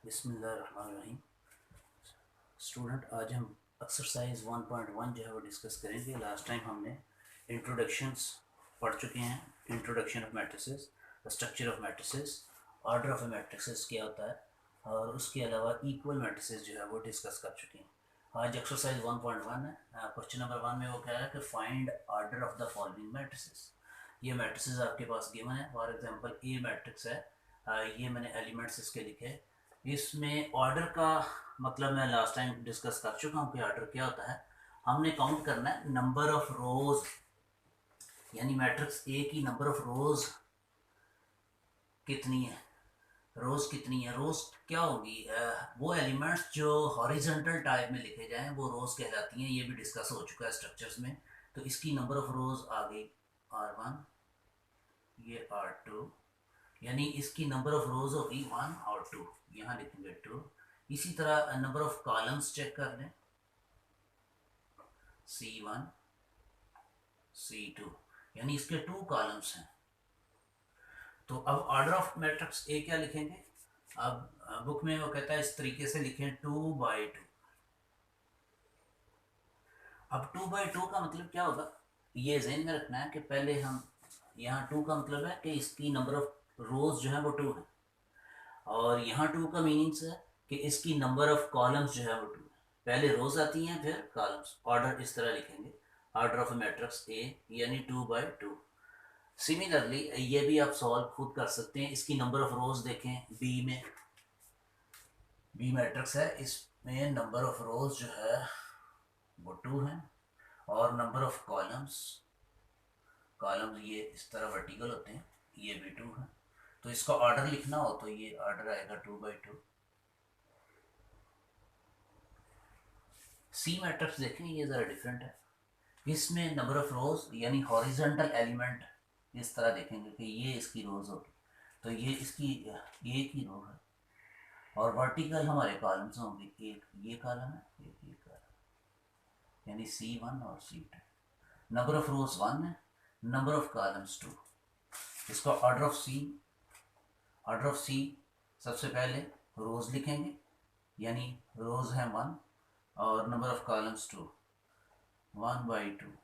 बिस्मिल्लाहिर्रहमानिर्रहीम। स्टूडेंट, आज हम एक्सरसाइज 1.1 जो है वो डिस्कस करेंगे। लास्ट टाइम हमने इंट्रोडक्शंस पढ़ चुके हैं। Introduction of matrices, structure of matrices, order of matrices क्या होता है, और उसके अलावा इक्वल मैट्रिसेस जो है वो डिस्कस कर चुके हैं। आज एक्सरसाइज 1.1 है। क्वेश्चन नंबर 1 में वो कह रहा है कि find order of the following matrices. ये मैट्रिसेस आपके पास गिवन है। फॉर एग्जांपल ए मैट्रिक्स है। ये मैंने एलिमेंट्स इसके लिखे। इसमें ऑर्डर का मतलब मैं लास्ट टाइम डिस्कस कर चुका हूँ कि ऑर्डर क्या होता है। हमने काउंट करना है नंबर ऑफ रोज, यानी मैट्रिक्स ए की नंबर ऑफ रोज कितनी है। रोज कितनी है, रोज क्या होगी, वो एलिमेंट्स जो हॉरिजॉन्टल टाइप में लिखे जाएं वो रोज कहलाती हैं। ये भी डिस्कस हो चुका है स्ट्रक्चर्स में। तो इसकी नंबर ऑफ रोज आ गई R1, ये R2, यानी इसकी नंबर ऑफ रोज होगी 1 और 2, यहाँ लिखेंगे 2। इसी तरह नंबर ऑफ कॉलम्स चेक कर लें, C1 C2, यानी इसके 2 कॉलम्स हैं। तो अब ऑर्डर ऑफ मैट्रिक्स ए क्या लिखेंगे। अब बुक में वो कहता है इस तरीके से लिखें 2/2। अब 2/2 का मतलब क्या होगा, ये जहन में रखना है कि पहले हम यहाँ 2 का मतलब है कि इसकी नंबर ऑफ रोज जो है वो 2 है, और यहाँ 2 का मीनिंग्स है कि इसकी नंबर ऑफ कॉलम्स जो है वो 2 है। पहले रोज आती हैं फिर कॉलम्स। ऑर्डर इस तरह लिखेंगे, ऑर्डर ऑफ मैट्रिक्स ए यानी 2/2। सिमिलरली ये भी आप सॉल्व खुद कर सकते हैं। इसकी नंबर ऑफ रोज देखें बी में, बी मैट्रिक्स है, इसमें नंबर ऑफ रोज जो है वो 2 है, और नंबर ऑफ कॉलम्स, कॉलम्स ये इस तरह वर्टिकल होते हैं, ये भी 2 है। तो इसका ऑर्डर लिखना हो तो ये ऑर्डर आएगा 2/2। सी मैट्रिक्स देखें, ये ज़रा डिफरेंट है। इसमें नंबर ऑफ रोज यानी हॉरिजॉन्टल एलिमेंट इस तरह देखेंगे कि ये इसकी रोज होगी, तो ये इसकी ए की रो है, और वर्टिकल हमारे कॉलम्स होंगे, एक ये कॉलम है, एक ये कॉलम, यानी C1 और C2। नंबर ऑफ रोज 1 है, नंबर ऑफ कॉलम्स 2। इसका order of C, order of C सबसे पहले रोज लिखेंगे, यानी रोज है 1 और number of columns 2, 1/2।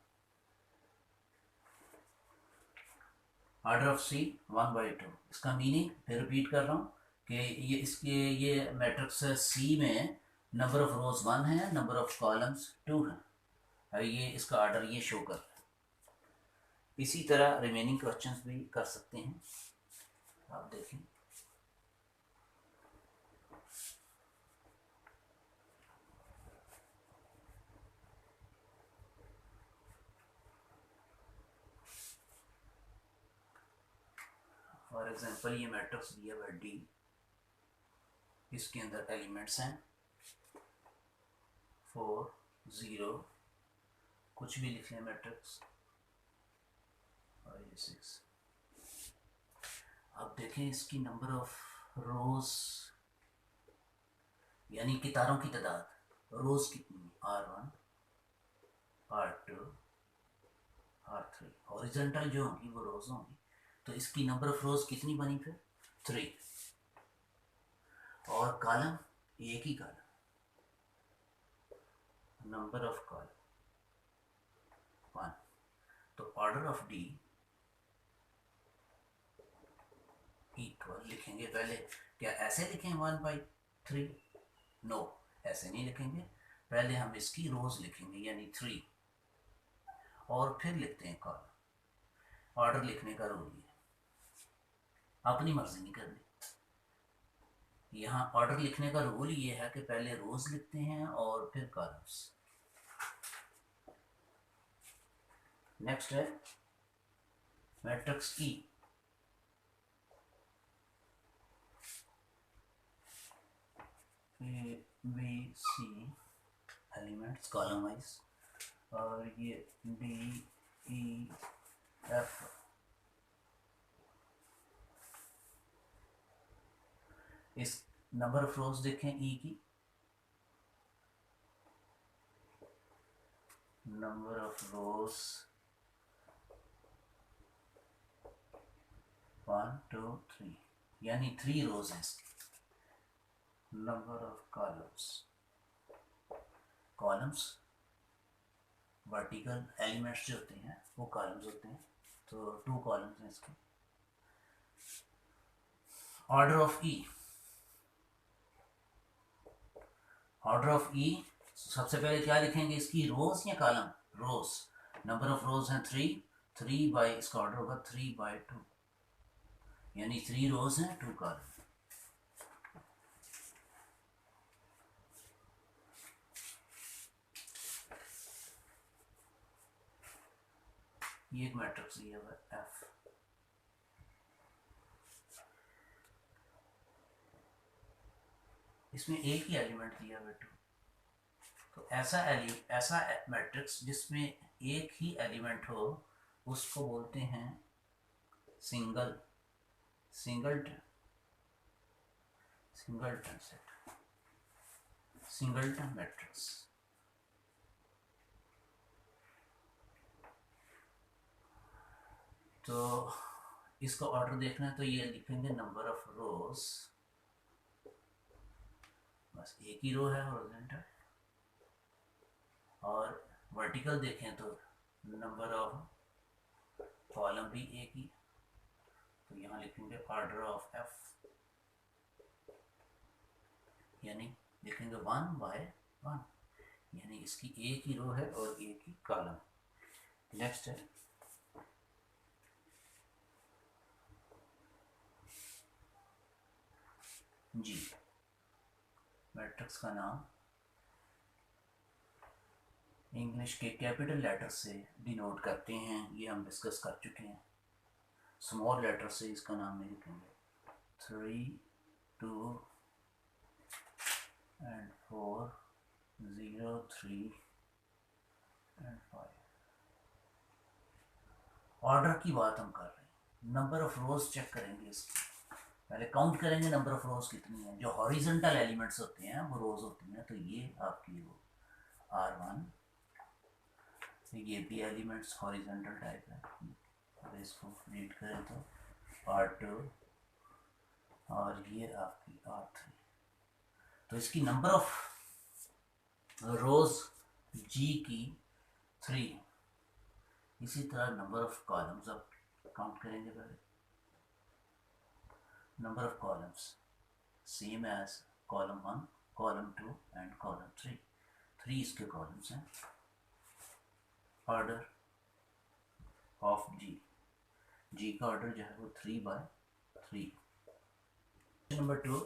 Order of C 1/2। इसका मीनिंग फिर रिपीट कर रहा हूँ कि ये इसके ये मैट्रिक्स सी में नंबर ऑफ रोज 1 है, नंबर ऑफ कॉलम्स 2 है। ये इसका ऑर्डर ये शो कर रहा है। इसी तरह रिमेनिंग क्वेश्चंस भी कर सकते हैं, आप देखें। फॉर एग्जांपल ये मैट्रिक्स दिया हुआ डी, इसके अंदर एलिमेंट्स हैं 4 0, कुछ भी लिख लें मैट्रिक्स, और ये 6। अब देखें इसकी नंबर ऑफ रोज यानी कितारों की तादाद, रोज कितनी, R1 R2 R3। हॉरिजॉन्टल जो होंगी वो रोज होंगी, तो इसकी नंबर ऑफ रोज कितनी बनी फिर 3, और कॉलम एक ही कॉलम, नंबर ऑफ कॉलम 1। तो ऑर्डर ऑफ डी इक्वल लिखेंगे पहले, क्या ऐसे लिखें 1/3, नो ऐसे नहीं लिखेंगे। पहले हम इसकी रोज लिखेंगे यानी 3, और फिर लिखते हैं कॉलम। ऑर्डर लिखने का रूल ये, अपनी मर्जी नहीं करनी। यहाँ ऑर्डर लिखने का रूल ये है कि पहले रोज लिखते हैं और फिर कॉलम्स। नेक्स्ट है matrix E, B C elements column wise, और ये डी ई एफ। इस नंबर ऑफ रोज देखें ई की, नंबर ऑफ रोज 1 2 3, यानी 3 रोज हैं इसकी। Number of columns vertical elements जो होते हैं वो कॉलम्स होते हैं, तो 2 कॉलम्स हैं इसके। Order of E, order of E सबसे पहले क्या लिखेंगे, इसकी रोज या column, rows. Number of rows हैं 3, 3 बाई, इसका ऑर्डर होगा 3/2, यानी 3 रोज हैं 2 कॉलम। ये एक मैट्रिक्स दिया हुआ है एफ, इसमें एक ही एलिमेंट दिया हुआ है 2, तो ऐसा मैट्रिक्स जिसमें एक ही एलिमेंट हो उसको बोलते हैं सिंगल्टन सेट, सिंगल्टन मैट्रिक्स। तो इसका ऑर्डर देखना है तो ये लिखेंगे नंबर ऑफ रोज, बस एक ही रो है हॉरिजॉन्टल, और वर्टिकल देखें तो नंबर ऑफ कॉलम भी एक ही, तो यहाँ लिखेंगे ऑर्डर ऑफ एफ, यानी लिखेंगे 1/1, यानी इसकी एक ही रो है और एक ही कॉलम। नेक्स्ट है जी, मैट्रिक्स का नाम इंग्लिश के कैपिटल लेटर से डिनोट करते हैं, ये हम डिस्कस कर चुके हैं। स्मॉल लेटर से इसका नाम नहीं लिखेंगे, 3, 2 and 4, 0, 3 and 5। ऑर्डर की बात हम कर रहे हैं, नंबर ऑफ रोज चेक करेंगे इसकी, पहले काउंट करेंगे नंबर ऑफ रोज कितनी है। जो हॉरिजॉन्टल एलिमेंट्स होते हैं वो रोज होती हैं, तो ये आपकी वो R1, ये भी एलिमेंट्स हॉरिजॉन्टल टाइप है, अगर इसको रीड करें तो R2, और ये आपकी R3, तो इसकी नंबर ऑफ रोज G की 3, इसी तरह नंबर ऑफ कॉलम्स अब काउंट करेंगे। पहले number of columns same as column 1, column 2 and column 3, 3 इसके कॉलम्स हैं। ऑर्डर ऑफ जी का ऑर्डर जो है वो 3/3। Number 2,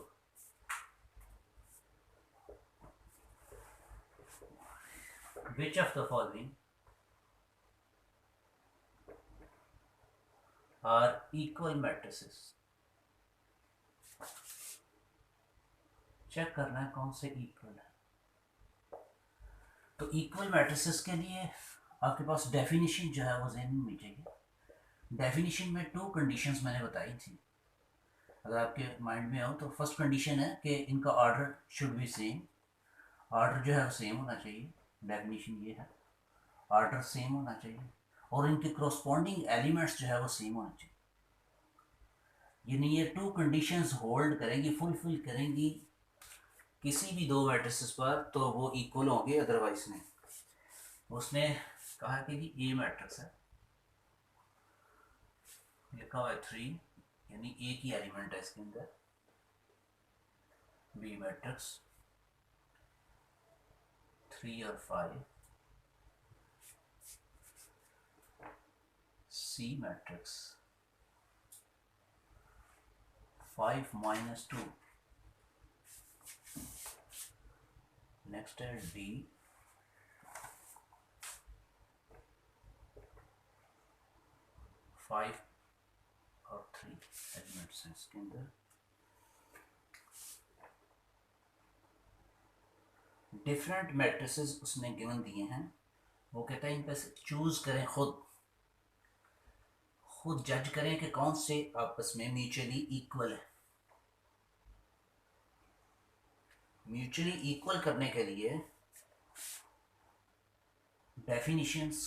which of the following are equal matrices? Check करना है कौन से इक्वल है। तो इक्वल मैट्रिसेस के लिए आपके पास डेफिनेशन जो है वो ज़हन में चाहिए। डेफिनेशन में 2 कंडीशंस मैंने बताई थी, अगर आपके माइंड में हो तो फर्स्ट कंडीशन है कि इनका order should be same, order जो है वो सेम होना चाहिए, डेफिनेशन ये है, ऑर्डर सेम होना चाहिए, और इनके करस्पॉन्डिंग एलिमेंट्स जो है वो सेम होना चाहिए। यानी ये 2 कंडीशंस होल्ड करेंगी, फुलफिल करेंगी किसी भी 2 मैट्रिसेस पर, तो वो इक्वल होंगे, अदरवाइज नहीं। उसने कहा कि ये मैट्रिक्स है, लिखा हुआ है 3, यानी एक ही एलिमेंट है इसके अंदर, बी मैट्रिक्स 3 और 5, सी मैट्रिक्स 5 - 2, नेक्स्ट है डी 5 और 3 एलिमेंट्स हैं इसके अंदर। डिफरेंट मैट्रिसेस उसने गिवन दिए हैं, वो कहता है इनमें से चूज करें, खुद जज करें कि कौन से आपस में म्यूचुअली इक्वल है। म्यूचुअली इक्वल करने के लिए डेफिनेशंस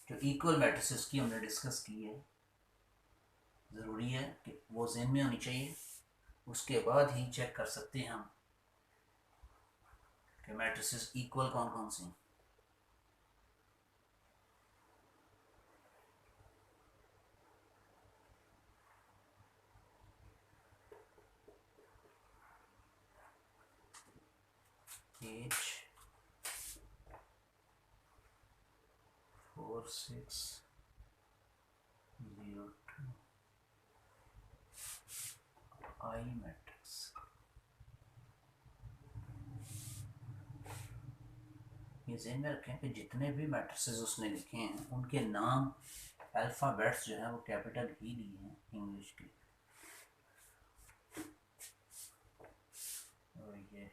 जो इक्वल मैट्रिसेस की हमने डिस्कस की है, ज़रूरी है कि वो ज़हन में होनी चाहिए। उसके बाद ही चेक कर सकते हैं हम कि मैट्रिसेस इक्वल कौन कौन सी हैं। H 4 6 0 2 I matrix. ये ज़हन में रखें कि जितने भी मैट्रिसेस उसने लिखे हैं उनके नाम अल्फ़ाबेट्स जो है वो कैपिटल ही लिए हैं इंग्लिश के। और ये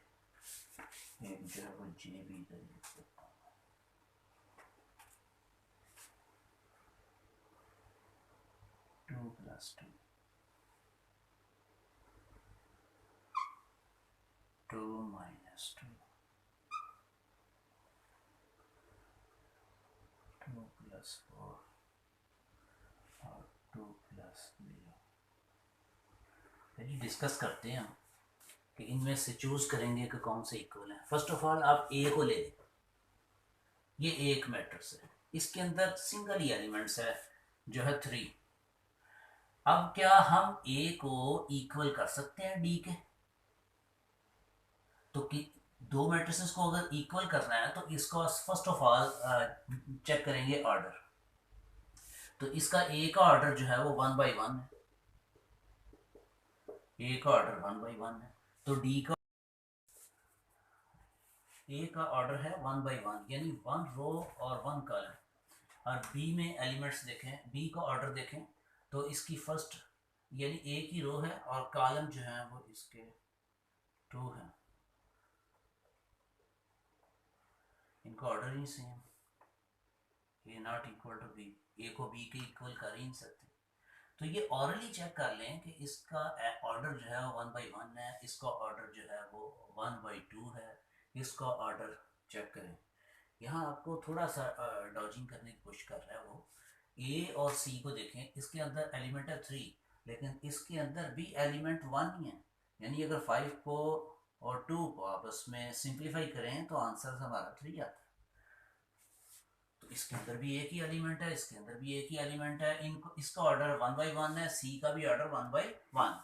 एक जो है वो जे भी इधर लिख देता हूँ। Two plus two, two minus two, two plus four और टू प्लस जीरो। चलिए डिस्कस करते हैं हम कि इनमें से चूज करेंगे कि कौन से इक्वल है। फर्स्ट ऑफ ऑल आप ए को ले लें। ये एक मैट्रिक्स है, इसके अंदर सिंगल ही एलिमेंट्स है जो है 3। अब क्या हम ए को इक्वल कर सकते हैं डी के? तो कि दो मैट्रिसेस को अगर इक्वल करना है तो इसको फर्स्ट ऑफ ऑल चेक करेंगे ऑर्डर। तो इसका ए का ऑर्डर जो है वो 1 बाई 1 है, ए का ऑर्डर 1 बाई 1 है। तो डी का ए का ऑर्डर है 1 बाई 1, यानी 1 रो और 1 कॉलम। और बी में एलिमेंट्स देखें, बी का ऑर्डर देखें तो इसकी फर्स्ट यानी ए की रो है और कॉलम जो है वो इसके 2 है। इनका ऑर्डर ही same, A not equal to B, A को बी के इक्वल कर ही नहीं सकते। तो ये ऑरली चेक कर लें कि इसका ऑर्डर जो है वो 1 बाई 1 है, इसका ऑर्डर जो है वो 1 बाई 2 है, इसका ऑर्डर चेक करें। यहाँ आपको थोड़ा सा डॉजिंग करने की कोशिश कर रहा है वो। ए और सी को देखें, इसके अंदर एलिमेंट है 3, लेकिन इसके अंदर भी एलिमेंट 1 ही है। यानी अगर 5 को और 2 को आपस में सिंप्लीफाई करें तो आंसर हमारा 3 आता है। तो इसके अंदर भी एक ही एलिमेंट है, इसके अंदर भी एक ही एलिमेंट है, इनको इसका ऑर्डर 1 बाई 1 है, सी का भी ऑर्डर 1 बाई 1।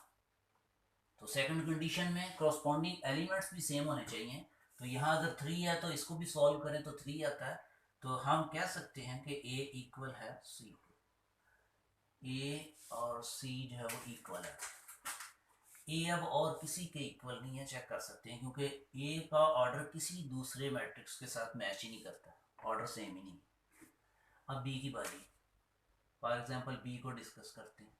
तो सेकंड कंडीशन में कॉरस्पॉन्डिंग एलिमेंट्स भी सेम होने चाहिए। तो यहाँ अगर 3 है तो इसको भी सॉल्व करें तो 3 आता है। तो हम कह सकते हैं कि ए इक्वल है सी, ए और सी जो है वो इक्वल है। ए अब और किसी के इक्वल नहीं है, चेक कर सकते हैं, क्योंकि ए का ऑर्डर किसी दूसरे मैट्रिक्स के साथ मैच ही नहीं करता, ऑर्डर सेम ही नहीं। अब बी की बारी, फॉर एग्जांपल बी को डिस्कस करते हैं।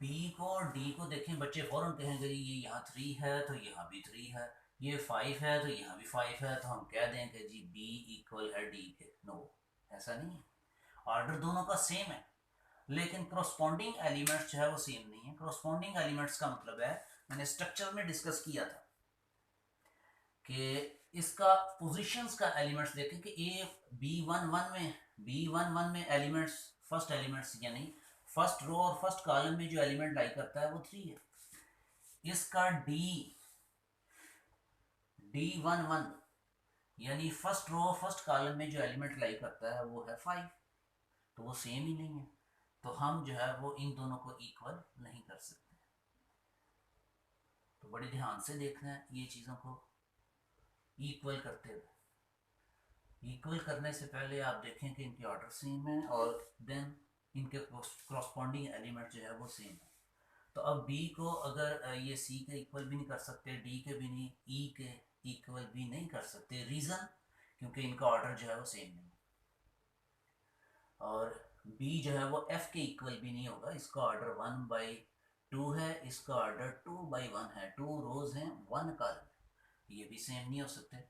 बी को और डी को देखें, बच्चे फौरन कहेंगे ये यहाँ 3 है तो यहाँ भी 3 है, ये 5 है तो यहाँ भी 5 है, तो हम कह दें कि जी बी इक्वल है डी के। नो, ऐसा नहीं है, ऑर्डर दोनों का सेम है, लेकिन करस्पॉन्डिंग एलिमेंट्स जो है वो सेम नहीं है। करस्पॉन्डिंग एलिमेंट्स का मतलब है, मैंने स्ट्रक्चर में डिस्कस किया था कि इसका पोजीशंस का एलिमेंट्स देखें कि ए बी11 में एलिमेंट्स, फर्स्ट एलिमेंट्स यानी फर्स्ट रो और फर्स्ट कॉलम में जो एलिमेंट लाई करता है वो 3 है। इसका D11 यानी फर्स्ट रो फर्स्ट कॉलम में जो एलिमेंट लाई करता है वो है 5। तो वो सेम ही नहीं है, तो हम जो है वो इन दोनों को इक्वल नहीं कर सकते। तो बड़े ध्यान से देखना है ये चीज़ों को इक्वल करते हुए। इक्वल करने से पहले आप देखें कि इनके ऑर्डर सेम है और देन इनके करस्पॉन्डिंग एलिमेंट जो है वो सेम है। तो अब बी को अगर ये सी के इक्वल भी नहीं कर सकते, डी के भी नहीं, ई के इक्वल भी नहीं कर सकते। रीज़न, क्योंकि इनका ऑर्डर जो है वो सेम नहीं। और बी जो है वो एफ के इक्वल भी नहीं होगा, इसका ऑर्डर 1 बाई 2 है, इसका ऑर्डर 2 बाई 1 है, 2 रोज हैं 1 कॉलम, ये भी सेम नहीं हो सकते।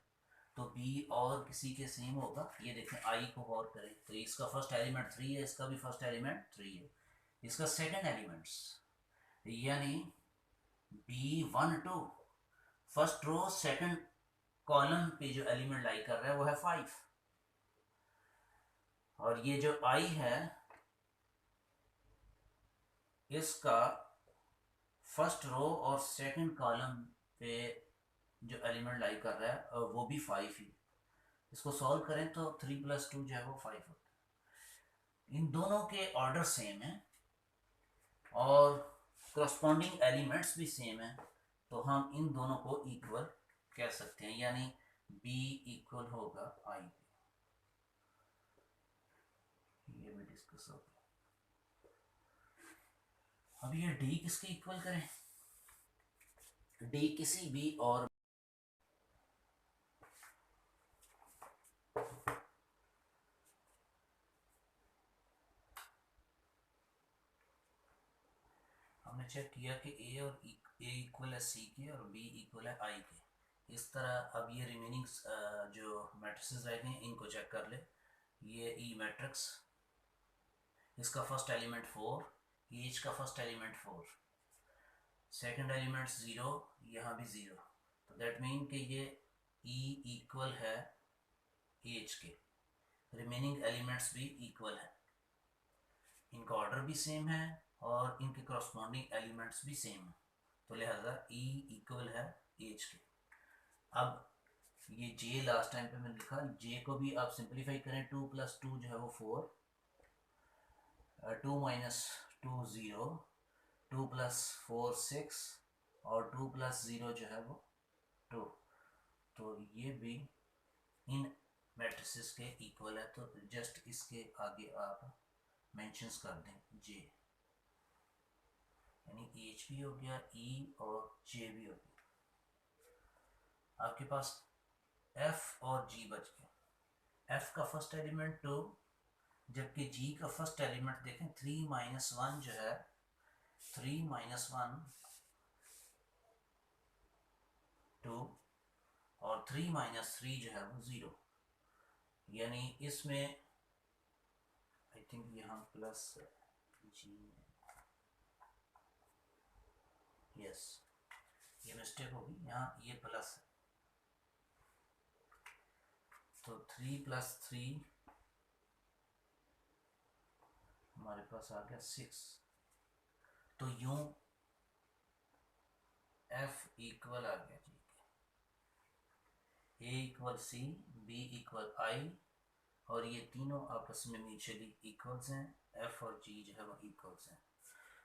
तो बी और किसी के सेम होगा। ये देखें, आई को गौर करें तो इसका फर्स्ट एलिमेंट 3 है, इसका भी फर्स्ट एलिमेंट 3 है, इसका सेकंड एलिमेंट्स यानी B12 first row second column पे जो एलिमेंट लाई कर रहा है वो है 5। और ये जो I है इसका फर्स्ट रो और सेकंड कॉलम पे जो एलिमेंट लाई कर रहा है वो भी 5 ही। इसको सॉल्व करें तो 3 + 2 जो है वो 5 होता है। इन दोनों के ऑर्डर सेम है और करस्पॉन्डिंग एलिमेंट्स भी सेम है, तो हम इन दोनों को इक्वल कह सकते हैं, यानी b इक्वल होगा i। ये भी डिस्कस हो गया। अब ये d किसके इक्वल करें? d किसी भी और हमने चेक किया कि a और a इक्वल है c के और b इक्वल है i के। इस तरह अब ये रिमेनिंग जो मैट्रिसेस रह गए इनको चेक कर ले। ये ई मैट्रिक्स, इसका फर्स्ट एलिमेंट 4, एच का फर्स्ट एलिमेंट 4, सेकंड एलिमेंट 0, यहाँ भी 0, तो दैट मीन कि ये ई इक्वल है एच के। रिमेनिंग एलिमेंट्स भी इक्वल है, इनका ऑर्डर भी सेम है और इनके करस्पॉन्डिंग एलिमेंट्स भी सेम है, तो लिहाजा ई इक्वल है एच के। अब ये जे लास्ट टाइम पे मैंने लिखा, जे को भी आप सिंप्लीफाई करें, 2 + 2 जो है वो 4, 2 - 2 0, 2 + 4 6 और 2 + 0 जो है वो 2, तो ये भी इन मैट्रिसेस के इक्वल है। तो जस्ट इसके आगे आप मेंशंस कर दें जे, यानी एच भी हो गया, ई और जे भी हो गया। आपके पास एफ और जी बच गया। एफ का फर्स्ट एलिमेंट 2, जबकि जी का फर्स्ट एलिमेंट देखें 3 - 1 जो है, 3 - 1 2 और 3 - 3 जो है वो 0, यानी इसमें आई थिंक यहाँ प्लस जी, यस ये मिस्टेक होगी, यहाँ ये प्लस है, तो 3 + 3 हमारे पास आ गया 6। तो यूं एफ इक्वल आ गया जी, ए इक्वल सी, बी इक्वल आई, और ये तीनों आपस में म्यूचुअली इक्वल्स हैं, एफ और जी जो है वो इक्वल्स हैं।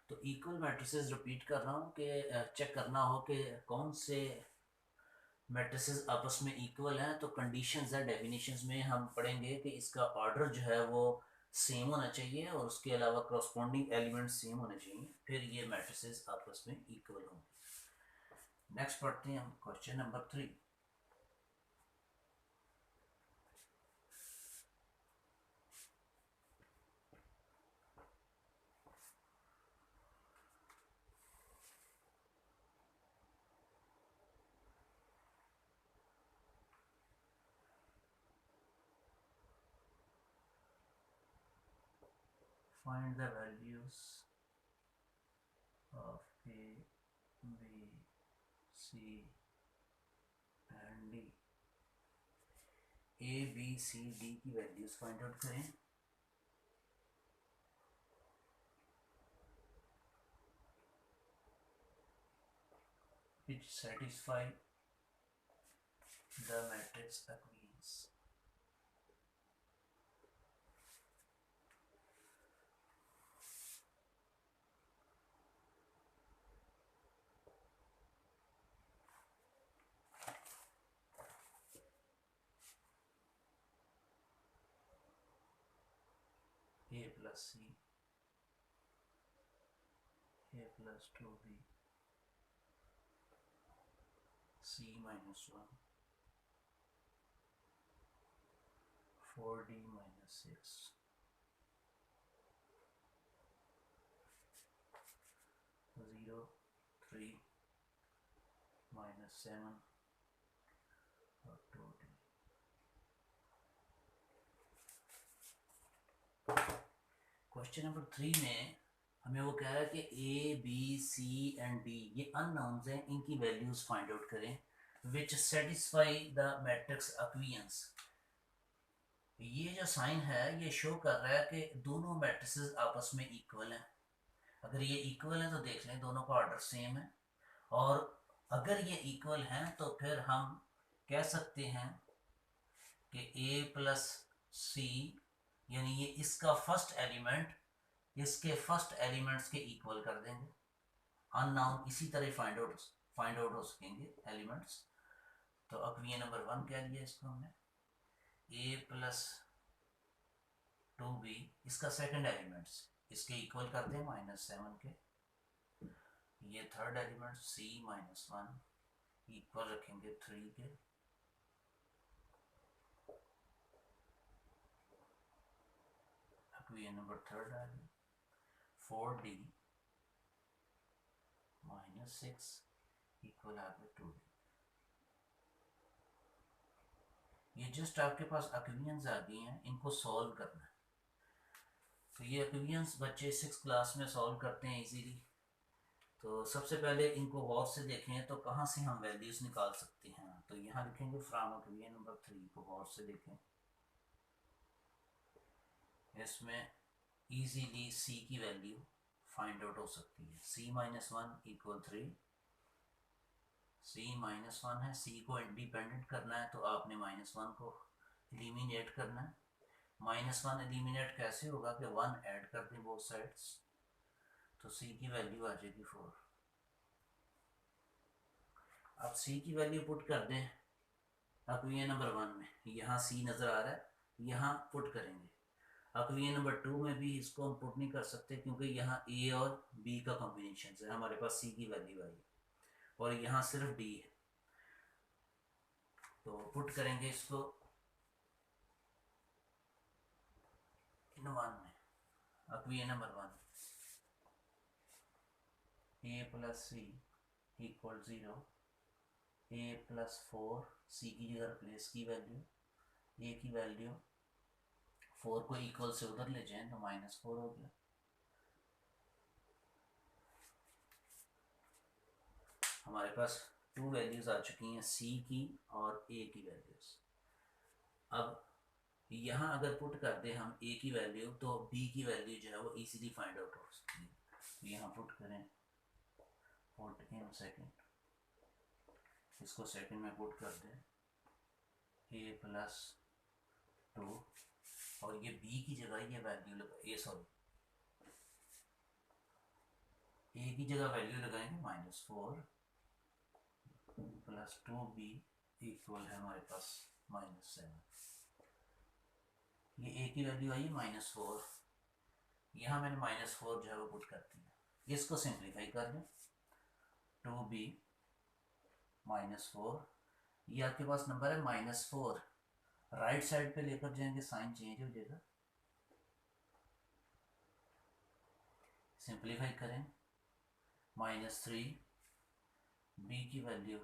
तो इक्वल मैट्रिसेस रिपीट कर रहा हूँ कि चेक करना हो कि कौन से मैट्रिसेस आपस में इक्वल हैं, तो कंडीशंस है डेफिनेशंस में हम पढ़ेंगे कि इसका ऑर्डर जो है वो सेम होना चाहिए और उसके अलावा करस्पॉन्डिंग एलिमेंट सेम होने चाहिए, फिर ये मैट्रिसेस आपस में इक्वल होंगे। नेक्स्ट पढ़ते हैं हम question number 3। Find the values of A, B, C and D। A, B, C, D की वैल्यूज फाइंड आउट करें। which satisfy the matrix equations। A + C, A + 2B, C - 1, 4D - 6, 0 3 - 7 और 2D। Question number 3 में हमें वो कह रहा है कि A B C and D ये अननोन्स हैं, इनकी वैल्यूज फाइंड आउट करें which satisfy the matrix equations. ये जो साइन है ये शो कर रहा है कि दोनों मैट्रिसेस आपस में इक्वल हैं। अगर ये इक्वल है तो देख लें दोनों का ऑर्डर सेम है, और अगर ये इक्वल हैं तो फिर हम कह सकते हैं कि a प्लस सी, यानी ये इसका फर्स्ट एलिमेंट इसके फर्स्ट एलिमेंट्स के इक्वल कर देंगे। अननाउन इसी तरह फाइंड आउट हो सकेंगे एलिमेंट्स। तो अक्वियन नंबर 1 कह लिया इसको हमने, a प्लस 2b, इसका सेकंड एलिमेंट्स इसके इक्वल कर दें -7 के। ये थर्ड एलिमेंट c -1 इक्वल रखेंगे 3 के। अक्वियन नंबर थर्ड आ गया 4d -6 इक्वल आ गया 2d। ये जस्ट आपके पास अक्वियंस आ गई हैं, इनको सॉल्व करना है। तो ये अक्वियंस बच्चे 6 क्लास में सॉल्व करते हैं इजीली। तो सबसे पहले इनको गौर से देखें तो कहाँ से हम वैल्यूज निकाल सकते हैं। तो यहाँ लिखेंगे फ्रॉम अक्वियन नंबर 3 को गौर से देखें। इसमें इजीली c की वैल्यू फाइंड आउट हो सकती है। c -1 इक्वल 3, c -1 है, c को इंडिपेंडेंट करना है तो आपने -1 को एलिमिनेट करना है। -1 एलिमिनेट कैसे होगा कि 1 ऐड कर दें बोथ साइड्स, तो c की वैल्यू आ जाएगी 4। अब c की वैल्यू पुट कर दें अक्वियन नंबर 1 में, यहाँ c नज़र आ रहा है, यहाँ पुट करेंगे। अक्वियन नंबर 2 में भी इसको हम पुट नहीं कर सकते क्योंकि यहाँ a और b का कॉम्बिनेशन है, हमारे पास c की वैल्यू आई और यहाँ सिर्फ d है। तो पुट करेंगे इसको इन 1 में, equation number 1 a plus C equal 0, a plus 4 c की जगह रिप्लेस की वैल्यू, a की वैल्यू 4 को इक्वल से उधर ले जाएं तो -4 हो गया। हमारे पास 2 वैल्यूज आ चुकी हैं, c की और a की वैल्यूज। अब यहाँ अगर पुट कर दे हम a की वैल्यू तो b की वैल्यू जो है वो इजीली फाइंड आउट हो सकती है। तो यहाँ पुट करें, पुट इन सेकेंड, इसको सेकेंड में पुट कर दें a प्लस 2 और ये b की जगह ये वैल्यू लगा a की जगह वैल्यू लगाएंगे -4 प्लस 2b इक्वल है हमारे पास -7। ये a की वैल्यू आई -4, यहाँ मैंने -4 जो है वो पुट कर दिया। इसको सिंप्लीफाई कर लें, 2b -4, ये आपके पास नंबर है -4, राइट साइड पे लेकर जाएंगे साइन चेंज हो जाएगा। सिंप्लीफाई करें, -3, b की वैल्यू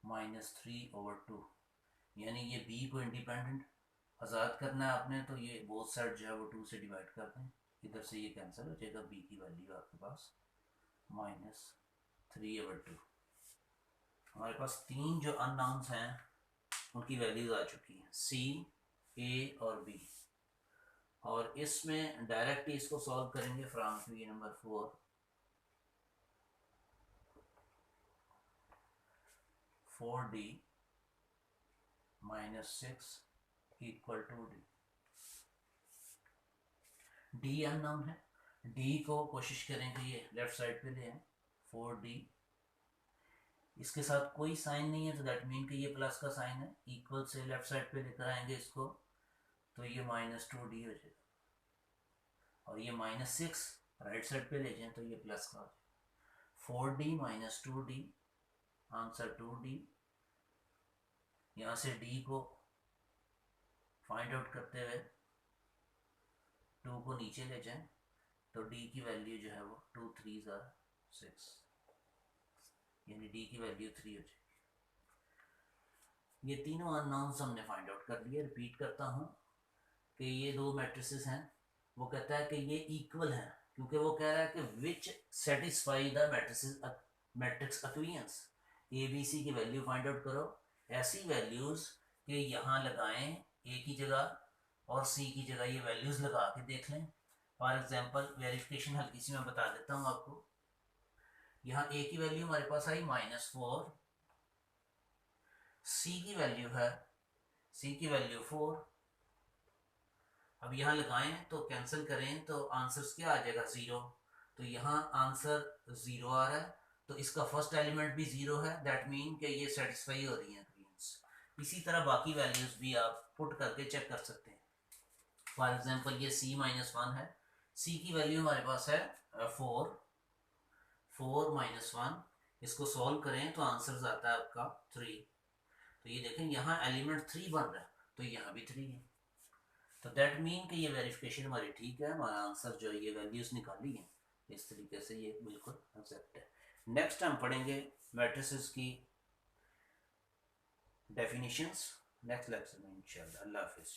-3/2, यानी ये b को इंडिपेंडेंट आज़ाद करना है आपने, तो ये बोथ साइड जो है वो 2 से डिवाइड कर दें, इधर से ये कैंसिल हो जाएगा, b की वैल्यू आपके पास -3/2। हमारे पास 3 जो अननोन्स हैं उनकी वैल्यूज आ चुकी हैं, c, a और b। और इसमें डायरेक्टली इसको सॉल्व करेंगे from equation number 4। 4d -6 equal to d। d unknown है, d को कोशिश करेंगे ये लेफ्ट साइड पे ले आए, 4d, इसके साथ कोई साइन नहीं है तो दैट मीन कि ये प्लस का साइन है, इक्वल से लेफ्ट साइड पे लेकर आएंगे इसको तो ये -2d हो जाएगा, और ये -6 राइट साइड पे ले जाएं तो ये प्लस का हो जाएगा। 4d -2d, answer 2d। यहाँ से d को फाइंड आउट करते हुए 2 को नीचे ले जाएं तो d की वैल्यू जो है वो 2 3s are 6, यानी d की वैल्यू 3 हो जाएगी। ये तीनों अननोन्स हमने फाइंड आउट कर लिए। रिपीट करता हूँ कि ये दो मैट्रिसेस हैं, वो कहता है कि ये इक्वल है क्योंकि वो कह रहा है कि which satisfy the matrix equations, A B C की वैल्यू फाइंड आउट करो, ऐसी वैल्यूज कि यहाँ लगाएं a की जगह और c की जगह ये वैल्यूज लगा के देख लें फॉर एग्जांपल वेरिफिकेशन हल्की सी मैं बता देता हूँ आपको। यहाँ a की वैल्यू हमारे पास आई -4, c की वैल्यू है, c की वैल्यू 4। अब यहाँ लगाएं तो कैंसिल करें तो आंसर क्या आ जाएगा 0। तो यहाँ आंसर 0 आ रहा है, तो इसका फर्स्ट एलिमेंट भी 0 है, दैट मीन कि ये सेटिस्फाई हो रही है क्वींस। इसी तरह बाकी वैल्यूज भी आप पुट करके चेक कर सकते हैं। फॉर एग्जांपल ये c-1 है, c की वैल्यू हमारे पास है 4, 4 - 1, इसको सॉल्व करें तो आंसर आता है आपका 3। तो ये देखें यहाँ एलिमेंट 3 बन रहा है, तो यहाँ भी 3 है। तो दैट मीन कि ये वेरिफिकेशन हमारी ठीक है, हमारा आंसर जो है ये वैल्यूज निकाली है, इस तरीके से ये बिल्कुल एक्सेप्ट है। नेक्स्ट हम पढ़ेंगे मैट्रिसेस की डेफिनेशंस नेक्स्ट लेक्चर में इंशाल्लाह। अल्लाह हाफिज़।